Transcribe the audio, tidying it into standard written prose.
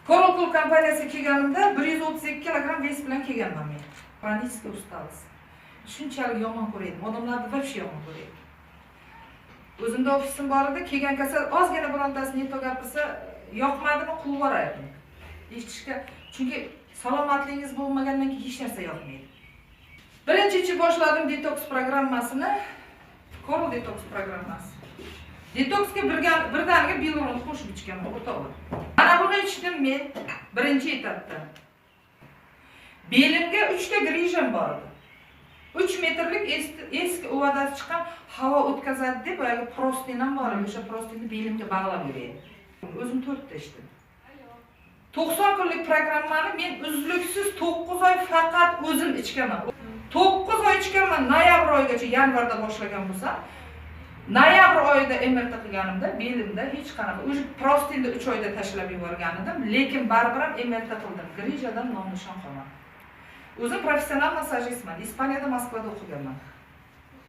Coral kompaniyasiga kelganimda 132 kilogramm vес bilan kelganman men. Baniska ustasi. Shunchalik yomon ko'raydim. Odamlarni вообще yomon ko'raydim. O'zimda ofisim bor edi, kelgan kasal ozgina birontasini yeto gapirsa, yoqmadimi quvib yuborardim. Eshitishga, chunki salomatligingiz bo'lmagandan keyin hech narsa yoqmaydi. Birinchi boshladim detoks programmasini. Coral detoks programmasi. Detoksga birdaniga biolon qo'shib ichganman, o'rtoqlar. Mana buni ichdim men birinchi etapda. Belimga 3 ta grijam bor edi. 3 metrlik eski uvadasi chiqqan havo o'tkazadi deb boyagi prostin ham bor edi. O'sha prostinni belimga bog'lab yuraydi. O'zim 4 ta ichdim. 90 kunlik programmani men uzluksiz 9 oy faqat o'zim ichganman. 9 oy ichganman, noyabr oyigacha, yanvarda boshlagan bo'lsam, noyabr oyida MRT qilganimda belimda hech qanaqa, o'sha prostinni 3 oyda tashlab yuborgan edim, lekin baribir ham MRT qildim. Grijadan nom-nishon qolmadi. O'zim professional massajistman. Ispaniyada, Moskvada o'qiganman.